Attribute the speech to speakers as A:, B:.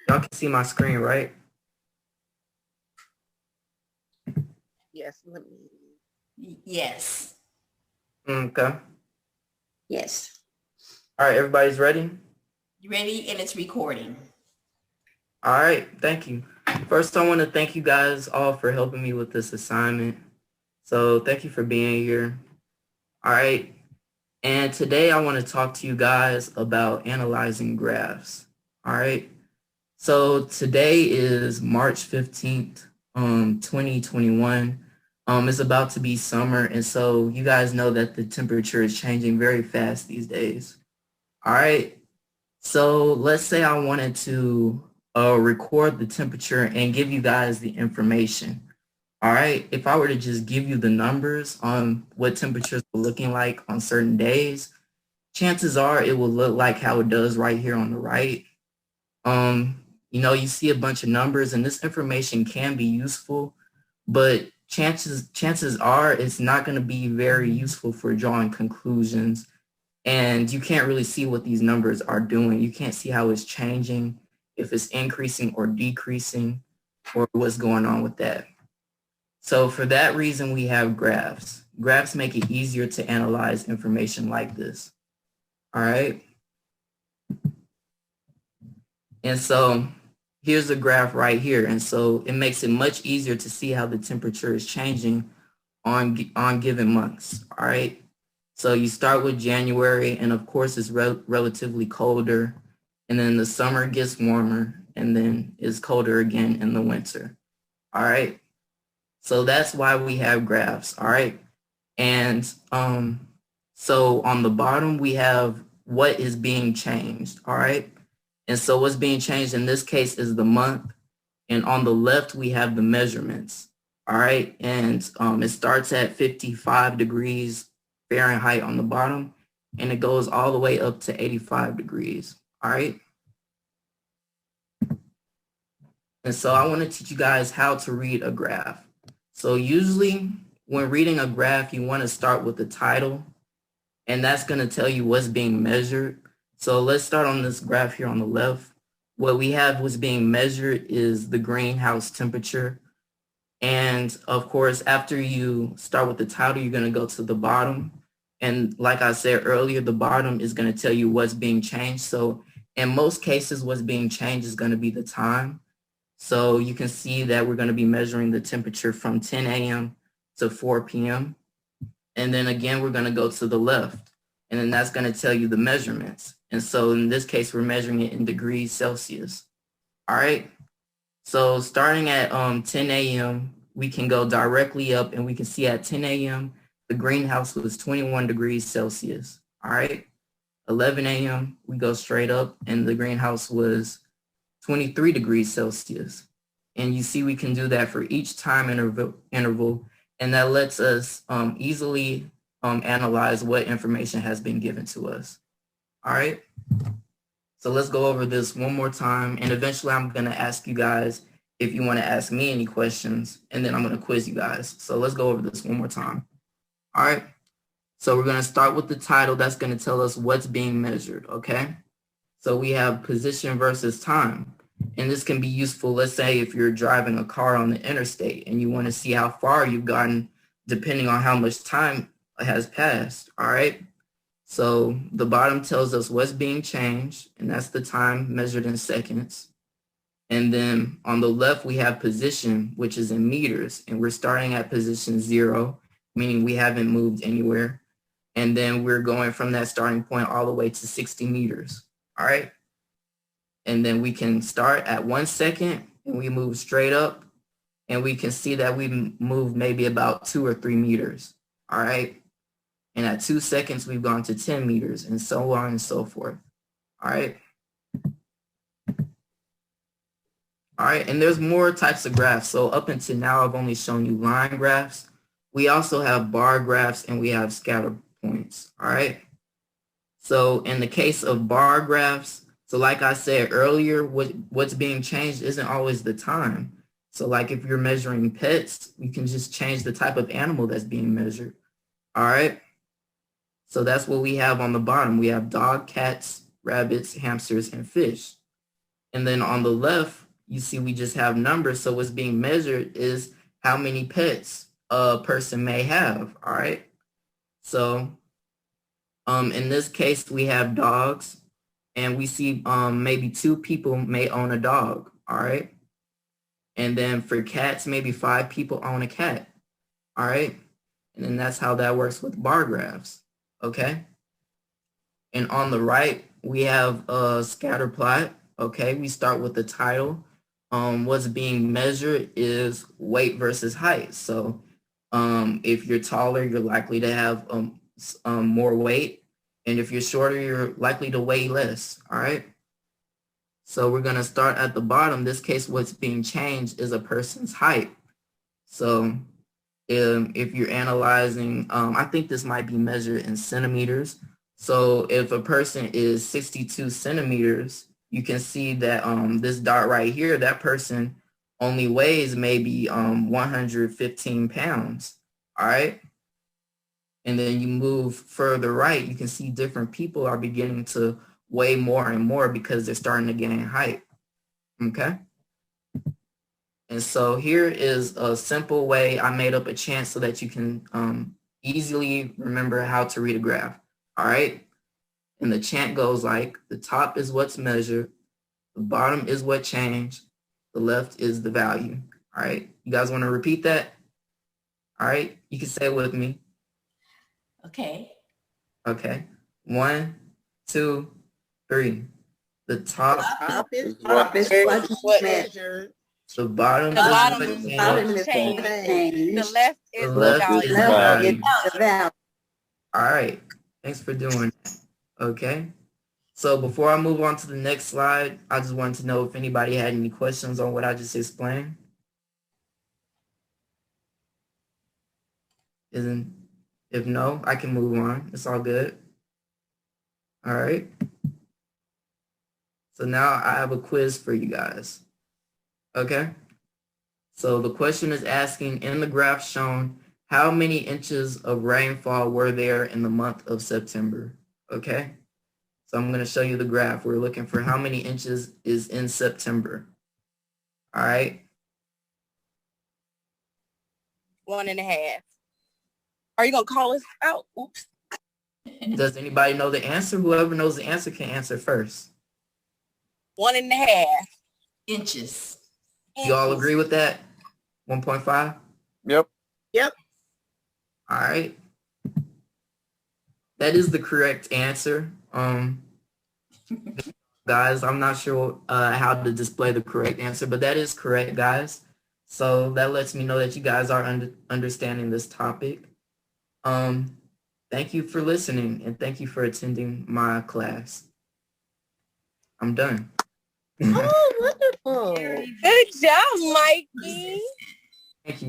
A: Y'all can see my screen, right?
B: Yes, let me.
C: Yes.
A: Okay.
B: Yes.
A: All right, everybody's ready?
C: You ready? And it's recording.
A: All right, thank you. First, I want to thank you guys all for helping me with this assignment. So thank you for being here. All right, and today I want to talk to you guys about analyzing graphs. All right, so today is March 15th, 2021. It's about to be summer, and so you guys know that the temperature is changing very fast these days. All right, so let's say I wanted to record the temperature and give you guys the information. All right, if I were to just give you the numbers on what temperatures are looking like on certain days, chances are it will look like how it does right here on the right. You see a bunch of numbers, and this information can be useful, but chances are it's not going to be very useful for drawing conclusions, and you can't really see what these numbers are doing. You can't see how it's changing, if it's increasing or decreasing, or what's going on with that. So for that reason, we have graphs. Graphs make it easier to analyze information like this. All right. And so here's a graph right here. And so it makes it much easier to see how the temperature is changing on given months. All right. So you start with January, and of course it's relatively colder. And then the summer gets warmer, and then it's colder again in the winter. All right. So that's why we have graphs. All right. And so on the bottom, we have what is being changed. All right. And so what's being changed in this case is the month. And on the left, we have the measurements. All right. And it starts at 55 degrees Fahrenheit on the bottom, and it goes all the way up to 85 degrees. All right. And so I want to teach you guys how to read a graph. So usually when reading a graph, you want to start with the title, and that's going to tell you what's being measured. So let's start on this graph here on the left. What we have what's being measured is the greenhouse temperature. And of course, after you start with the title, you're going to go to the bottom. And like I said earlier, the bottom is going to tell you what's being changed. So in most cases, what's being changed is going to be the time. So you can see that we're going to be measuring the temperature from 10 a.m. to 4 p.m. And then again, we're going to go to the left, and then that's going to tell you the measurements. And so in this case, we're measuring it in degrees Celsius. All right. So starting at 10 a.m., we can go directly up, and we can see at 10 a.m., the greenhouse was 21 degrees Celsius. All right. 11 a.m., we go straight up, and the greenhouse was 23 degrees Celsius. And you see we can do that for each time interval, and that lets us easily analyze what information has been given to us. All right. So let's go over this one more time, and eventually I'm going to ask you guys if you want to ask me any questions, and then I'm going to quiz you guys. So let's go over this one more time. All right. So we're going to start with the title. That's going to tell us what's being measured, okay? So we have position versus time. And this can be useful, let's say, if you're driving a car on the interstate and you want to see how far you've gotten depending on how much time has passed, all right? So the bottom tells us what's being changed, and that's the time measured in seconds. And then on the left, we have position, which is in meters, and we're starting at position 0, meaning we haven't moved anywhere. And then we're going from that starting point all the way to 60 meters, all right? And then we can start at 1 second, and we move straight up, and we can see that we moved maybe about 2 or 3 meters, all right? And at 2 seconds, we've gone to 10 meters, and so on and so forth, all right? All right, and there's more types of graphs. So up until now, I've only shown you line graphs. We also have bar graphs, and we have scatter points, all right? So in the case of bar graphs, so like I said earlier, what's being changed isn't always the time. So like if you're measuring pets, you can just change the type of animal that's being measured, all right? So that's what we have on the bottom. We have dog, cats, rabbits, hamsters, and fish. And then on the left, you see we just have numbers. So what's being measured is how many pets a person may have, all right? So in this case, we have dogs, and we see maybe 2 people may own a dog, all right? And then for cats, maybe 5 people own a cat, all right? And then that's how that works with bar graphs, okay? And on the right, we have a scatter plot, okay? We start with the title. What's being measured is weight versus height. So if you're taller, you're likely to have more weight. And if you're shorter, you're likely to weigh less, all right? So we're gonna start at the bottom. In this case, what's being changed is a person's height. So if you're analyzing, I think this might be measured in centimeters. So if a person is 62 centimeters, you can see that this dot right here, that person only weighs maybe 115 pounds, all right? And then you move further right, you can see different people are beginning to weigh more and more because they're starting to gain height, okay? And so here is a simple way I made up a chant so that you can easily remember how to read a graph, all right? And the chant goes like, the top is what's measured, the bottom is what changed, the left is the value, all right? You guys want to repeat that? All right, you can say it with me.
C: Okay.
A: Okay, 1, 2, 3. The top,
B: Top is
D: What
B: measured.
A: the bottom
D: The
A: is
D: bottom
A: what
D: is
A: changed,
B: Bottom is
D: Change.
B: changed.
D: The left is
A: the
D: the
A: left is
D: value.
A: the value.
B: The value.
A: All right, thanks for doing that. Okay, so before I move on to the next slide, I just wanted to know if anybody had any questions on what I just explained. If no, I can move on. It's all good. All right. So now I have a quiz for you guys. Okay. So the question is asking, in the graph shown, how many inches of rainfall were there in the month of September? Okay. So I'm going to show you the graph. We're looking for how many inches is in September. All right.
D: 1.5. Are you gonna call us out? Oops.
A: Does anybody know the answer? Whoever knows the answer can answer first.
D: 1.5
C: Inches.
A: You all agree with that? 1.5?
E: Yep.
A: All right. That is the correct answer. Guys, I'm not sure how to display the correct answer, but that is correct, guys. So that lets me know that you guys are understanding this topic. Thank you for listening, and thank you for attending my class. I'm done.
B: Oh, wonderful.
D: Good job, Mikey.
A: Thank you.